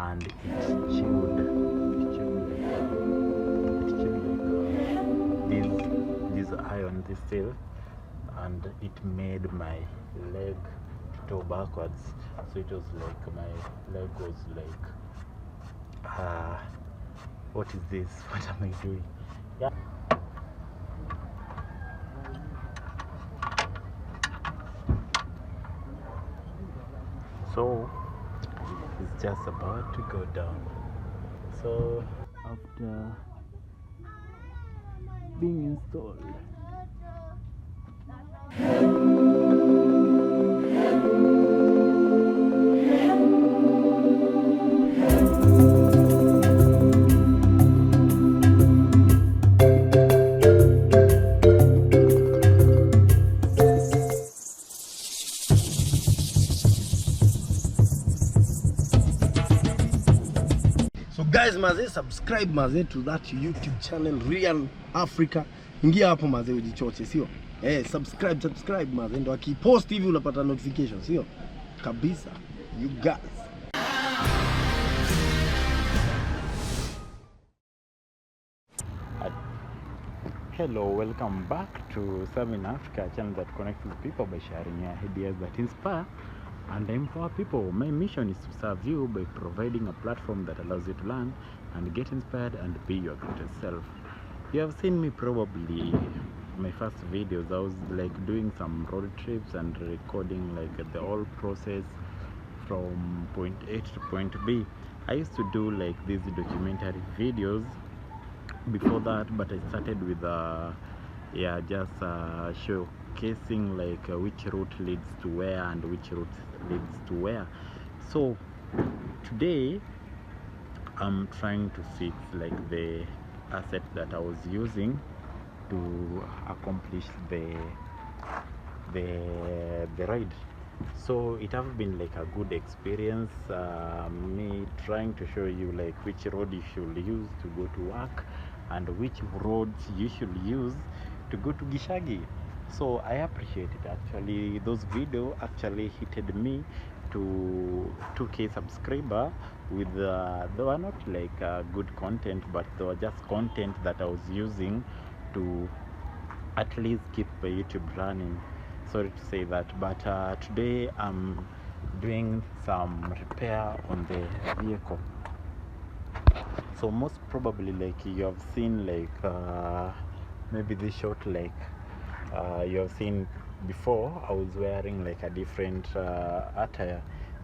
and it chilled this iron, this steel, and it made my leg to toe backwards. So it was like my leg was like, what is this? What am I doing? Yeah. So it's just about to go down. So after being installed, guys, maze, subscribe maze to that YouTube channel RHYAN Africa. Ingia hapo maze ujichoche, sio? Subscribe maze, ndo akipost hivi unapata notification, sio? Kabisa. You guys. Hello, welcome back to Serving Africa, a channel that connects with people by sharing ideas that inspire and empower people. My mission is to serve you by providing a platform that allows you to learn and get inspired and be your greatest self. You have seen me probably my first videos. I was like doing some road trips and recording like the whole process from point A to point B. I used to do like these documentary videos before that, but I started with just showcasing like which route leads to where and which route leads to where. So today I'm trying to fix like the asset that I was using to accomplish the ride. So it has been like a good experience, me trying to show you like which road you should use to go to work and which roads you should use to go to Gishagi. So I appreciate it. Actually, those videos actually hit me to 2K subscriber with they were not like good content, but they were just content that I was using to at least keep my YouTube running. Sorry to say that, but today I'm doing some repair on the vehicle. So most probably like you have seen like maybe this short like you have seen before. I was wearing like a different attire.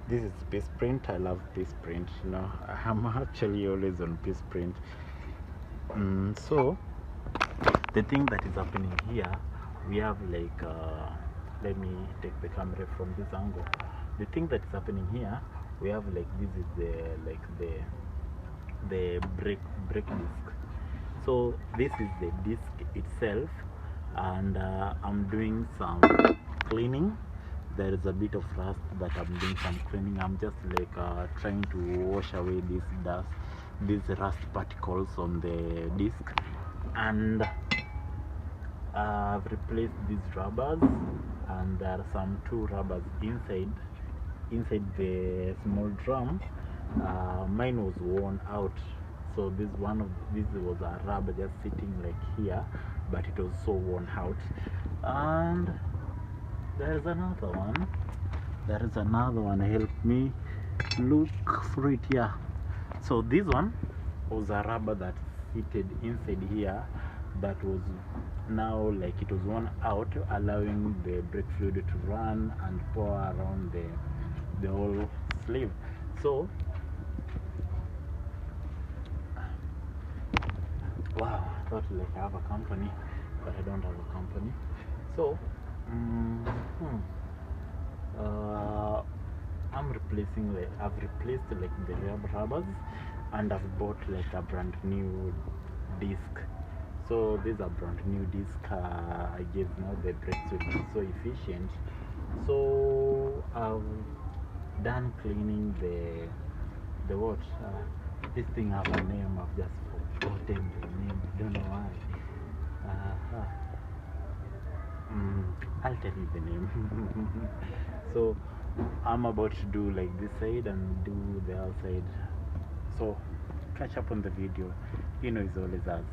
This is piece print. I love piece print, you know. I'm actually always on piece print. So the thing that is happening here, we have like let me take the camera from this angle. The thing that is happening here, we have like this is the brake disc. So this is the disc itself, and I'm doing some cleaning. There is a bit of rust, but I'm doing some cleaning. I'm just like trying to wash away this dust, these rust particles on the disc, and I've replaced these rubbers, and there are some 2 rubbers inside the small drum. Mine was worn out, so this was a rubber just sitting like here, but it was so worn out. And there's another one. Help me look for it. Yeah, so this one was a rubber that fitted inside here, that was now like it was worn out, allowing the brake fluid to run and pour around the whole sleeve. So wow, I thought like I have a company, but I don't have a company. So I've replaced like the rubbers, and I've bought like a brand new disc. So these are brand new disc. I gave now the brakes will be so efficient. So I've done cleaning the what this thing has a name. I've just forgotten the name. I don't know why. I'll tell you the name. So I'm about to do like this side and do the other side So catch up on the video. You know, it's always us,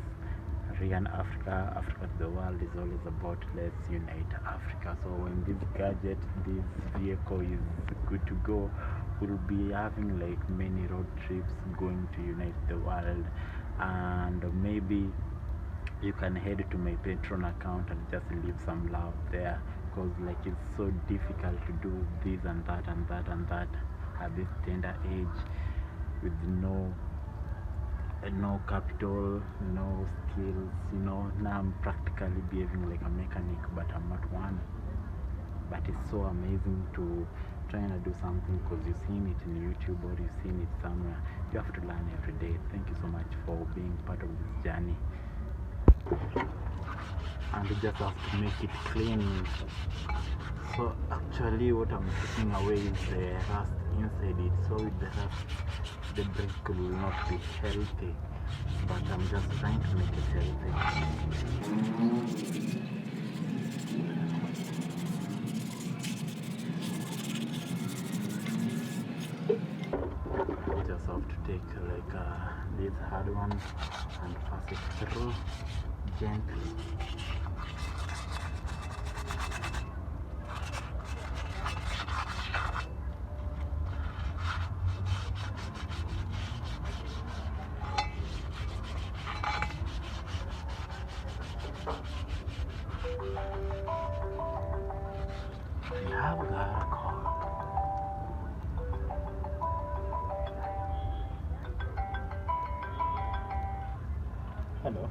RHYAN Africa. Africa to the world is always about let's unite Africa. So when this gadget, this vehicle is good to go, we'll be having like many road trips going to unite the world. And maybe you can head to my Patreon account and just leave some love there, because like it's so difficult to do this and that and that and that at this tender age with no capital, no skills. You know, now I'm practically behaving like a mechanic, but I'm not one. But it's so amazing to try and do something, because you've seen it in YouTube or you've seen it somewhere. You have to learn every day. Thank you so much for being part of this journey. And you just have to make it clean. So actually what I'm taking away is the rust inside it. So with the rust, the brake will not be healthy, but I'm just trying to make it healthy. Just have to take like this hard one and pass it through gently. We have got a call. Hello.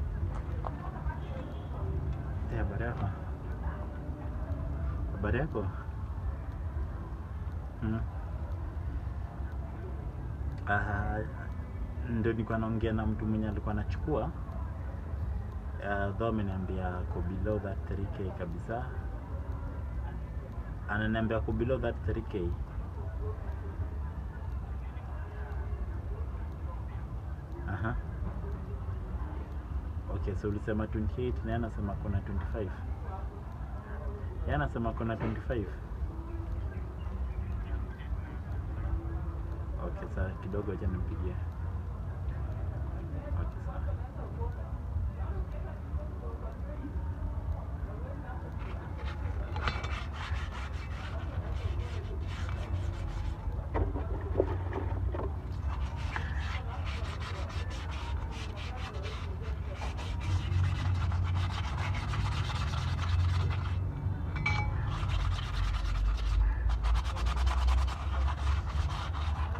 Habari yako? Habari yako? Ndio nilikuwa naongea na mtu mwenye alikuwa anachukua, though ameniambia ko below that 3k kabisa. Ananiambia ko below that 3k. Okay, so ulisema 28 na anasema kuna 25. Yeye anasema kuna 25. Okay, sasa kidogo acha nimpigie. Okay, sawa.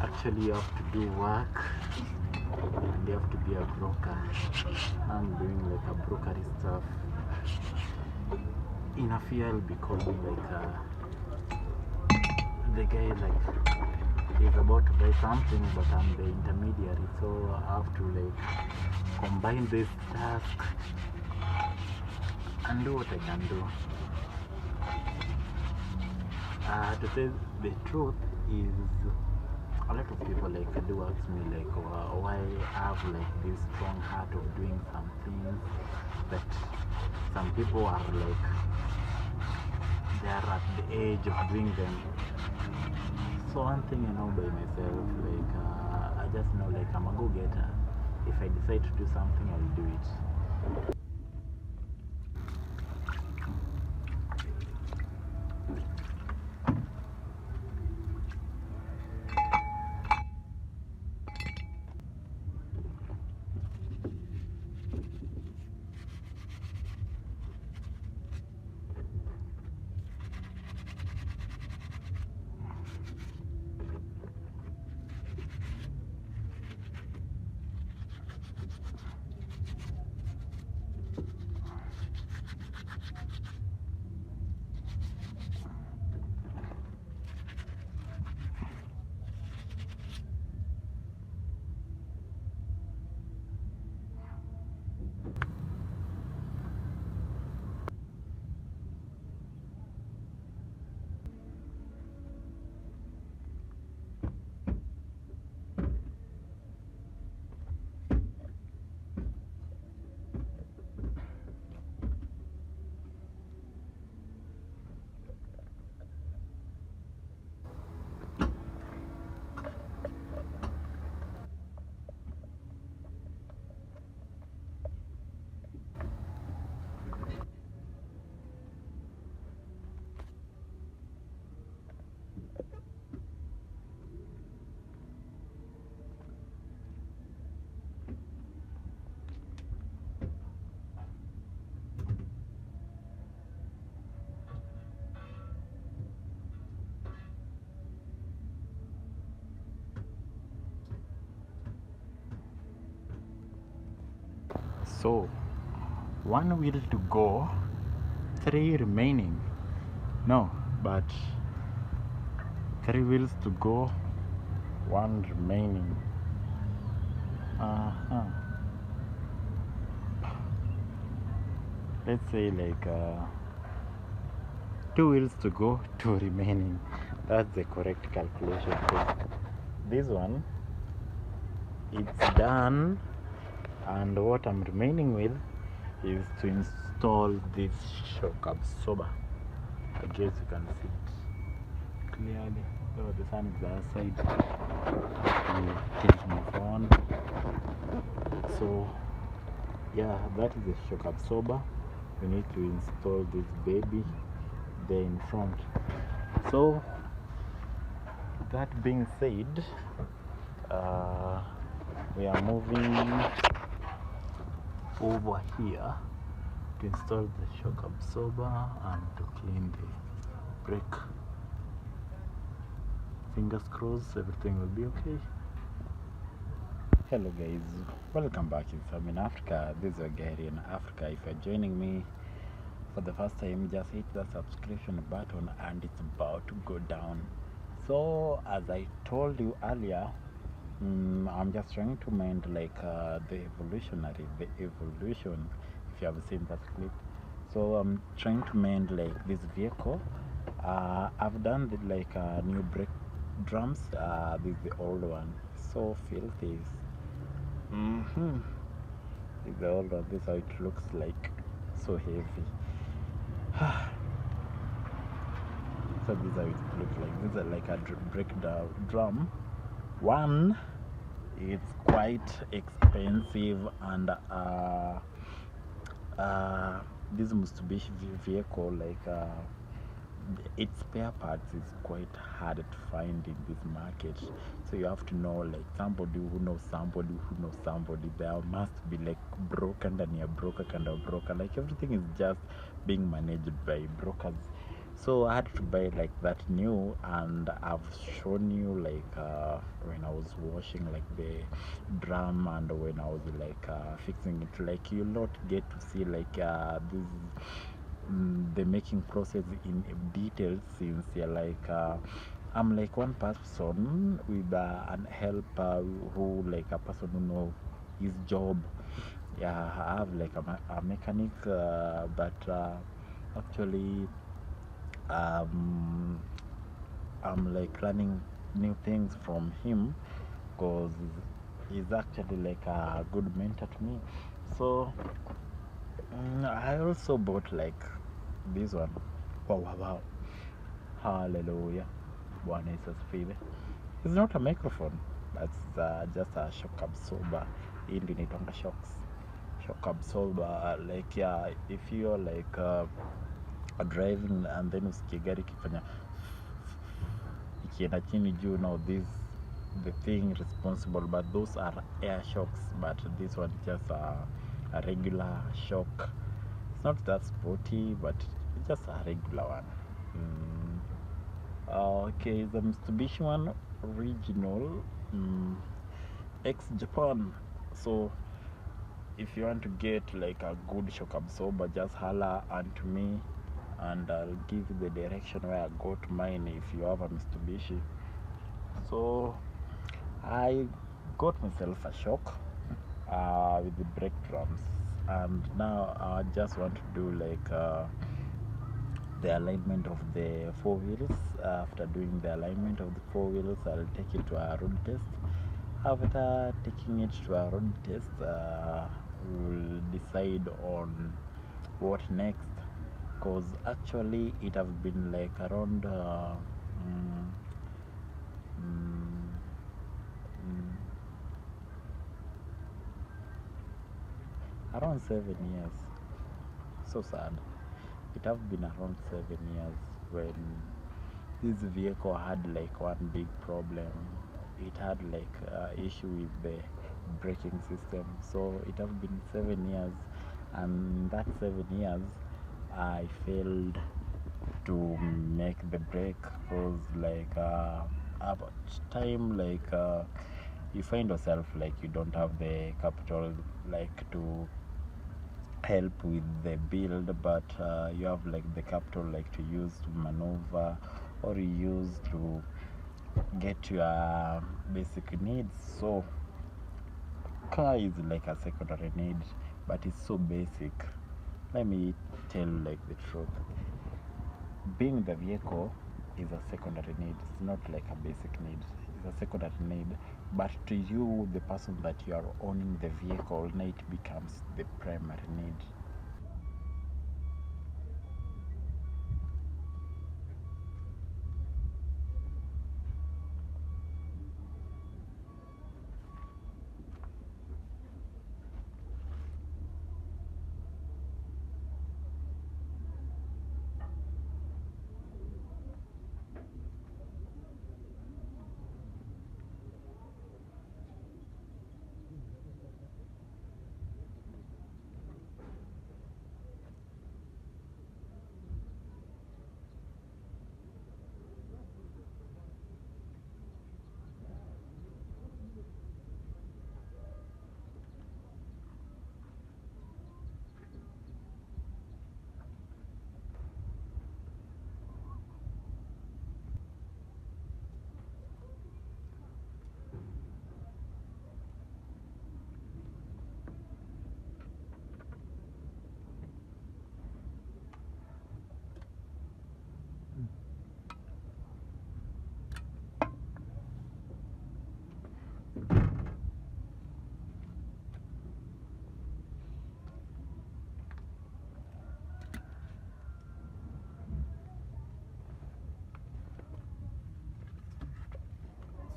Actually, you have to do work and you have to be a broker. I'm doing like a brokery stuff in a field, because like the guy like is about to buy something, but I'm the intermediary, so I have to like combine this task and do what I can do. To say the truth is, a lot of people like do ask me like why I have like this strong heart of doing some things that some people are like they are at the age of doing them. So one thing I know by myself, like I just know like I'm a go-getter. If I decide to do something, I'll do it. So 1 wheel to go, 3 remaining. No, but 3 wheels to go, 1 remaining. Let's say like 2 wheels to go, 2 remaining. That's the correct calculation. This one, it's done, and what I'm remaining with is to install this shock absorber. I guess you can see it clearly. Oh, the sun is the other side. Tilt my phone. So yeah, that is the shock absorber. We need to install this baby there in front. So that being said, we are moving over here to install the shock absorber and to clean the brake. Fingers crossed everything will be okay. Hello guys, welcome back. I'm in Africa. This is a guy in Africa. If you're joining me for the first time, just hit the subscription button and it's about to go down. So as I told you earlier, I'm just trying to mind like the evolution, if you have seen that clip. So I'm trying to mend like this vehicle. I've done like new brake drums. This is the old one, so filthy. This is the old one. This is how it looks like, so heavy. So this is how it looks like. This is like a brake drum. One, it's quite expensive, and this Mitsubishi vehicle, like its spare parts is quite hard to find in this market. So you have to know like somebody who knows somebody who knows somebody. There must be like broker and a broker kind of broker. Like everything is just being managed by brokers. So I had to buy like that new, and I've shown you like when I was washing like the drum, and when I was like fixing it. Like you'll not get to see like this the making process in details, since you're like I'm like one person with an helper who like a person who know his job. Yeah, I have like a mechanic, but actually I'm like learning new things from him, because he's actually like a good mentor to me. So I also bought like this one. Wow. Hallelujah. Bwana Yesu asifiwe. It's not a microphone, that's just a shock absorber. Hii ndio inaitwa shock absorber. Like yeah, if you're like driving and then usikie gari ikifanya ikienda chini juu, now this the thing responsible, but those are air shocks, but this one is just a regular shock. It's not that sporty, but it's just a regular one. Okay, the Mitsubishi one, original, ex Japan. So if you want to get like a good shock absorber, just holler unto me and I'll give you the direction where I got mine if you have a Mitsubishi. So I got myself a shock with the brake drums, and now I just want to do like the alignment of the 4 wheels. After doing the alignment of the 4 wheels, I'll take it to a road test. After taking it to a road test, we'll decide on what next, because actually it has been like around around 7 years. So sad. It have been around 7 years when this vehicle had like one big problem. It had like issue with the braking system. So it have been 7 years, and that 7 years I failed to make the brake, because like about time like you find yourself like you don't have the capital like to help with the build, but you have like the capital like to use to maneuver, or you use to get your basic needs. So car is like a secondary need, but it's so basic. Let me tell you like the truth. Being the vehicle is a secondary need. It's not like a basic need. It's a secondary need, but to you, the person that you are owning the vehicle, now it becomes the primary need.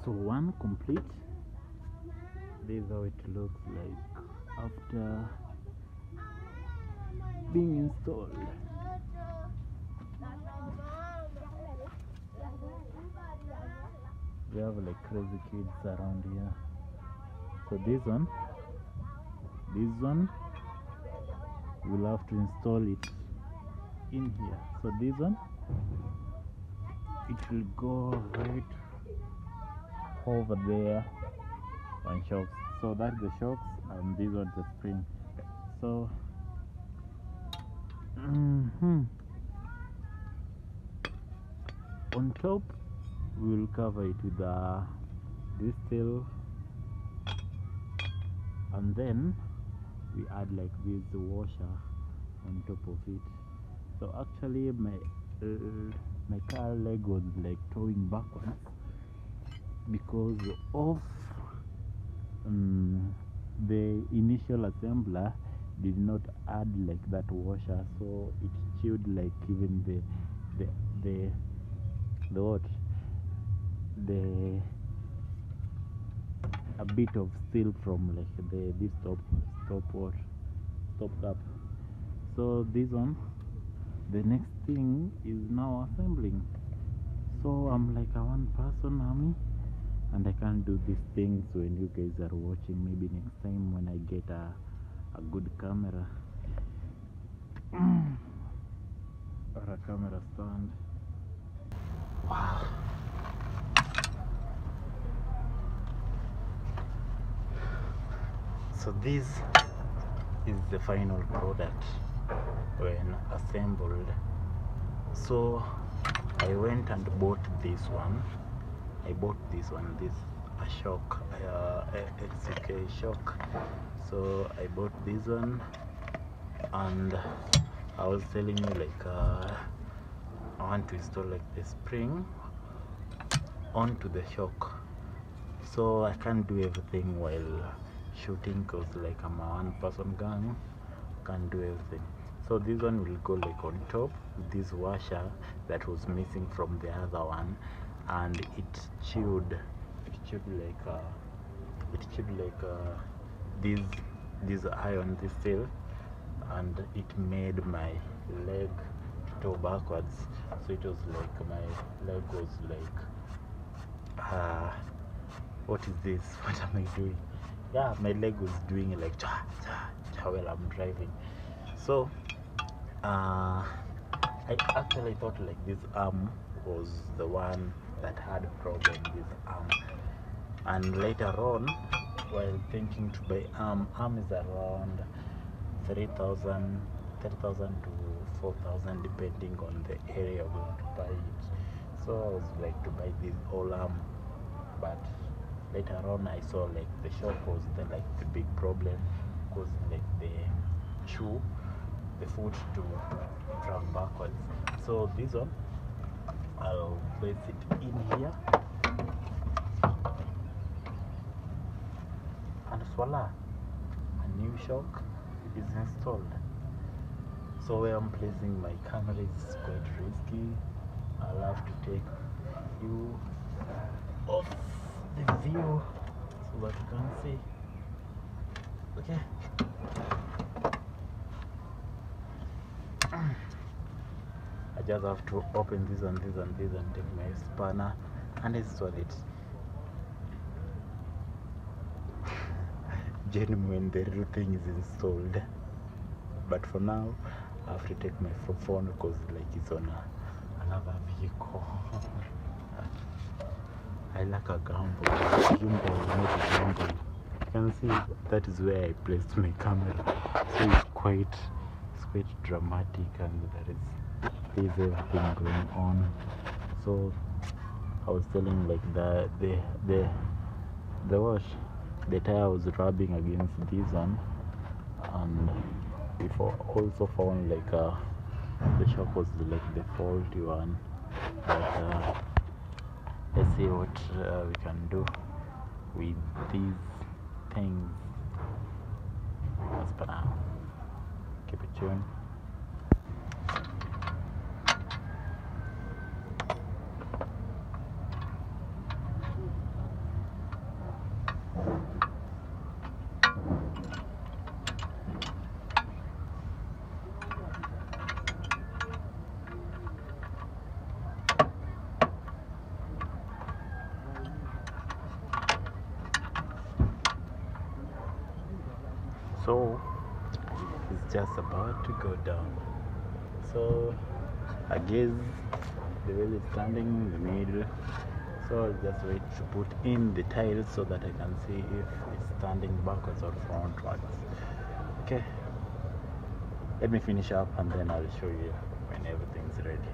So one complete. This is how it looks like after being installed. We have like crazy kids around here. So this one we'll have to install it in here. So this one, it will go right over there on shocks. So that's the shocks, and this one's the spring. So on top we will cover it with this tail, and then we add like this washer on top of it. So actually my car leg was like towing backwards because of the initial assembler did not add like that washer, so it chewed like even the what, a bit of steel from like this stop cap. So this one, the next thing is now assembling. So I'm like a one person army, and I can't do these things when you guys are watching. Maybe next time when I get a good camera or a camera stand. Wow. So this is the final product when assembled. So I went and bought this one. This a shock, XCK shock. So I bought this one, and I was telling you like I want to install like the spring onto the shock. So I can't do everything while shooting because like I'm a one person gang, can't do everything. So this one will go like on top with this washer that was missing from the other one, and it chewed like this iron, this steel, and it made my leg to tow backwards. So it was like my leg was like what is this? What am I doing? Yeah, my leg was doing like while I'm driving. So I actually thought like this arm was the one that had a problem, this arm. And later on, while thinking to buy arm is around 3,000 to 4,000 depending on the area you're going to buy it. So I was like to buy this whole arm, but later on I saw like the shock was the big problem, because like the shoe, the foot to drag backwards. So this one I'll place it in here, and voila, a new shock is installed. So where I'm placing my camera is quite risky. I'll have to take you off the view so that you can see. Okay. I just have to open this and this and this and take my spanner and install it. Genuine, the real thing is installed. But for now, I have to take my phone because like it's on another vehicle. I like a gamble, not a gamble. You can see that is where I placed my camera. So it's quite dramatic, and there's everything going on. So I was telling like the tire was rubbing against this one, and we also found like the shock was like the faulty one. But let's see what we can do with these things. As per now, keep it tuned. So it's just about to go down. So I guess the wheel is standing in the middle. So I'll just wait to put in the tiles so that I can see if it's standing backwards or frontwards. Okay, let me finish up and then I'll show you when everything's ready.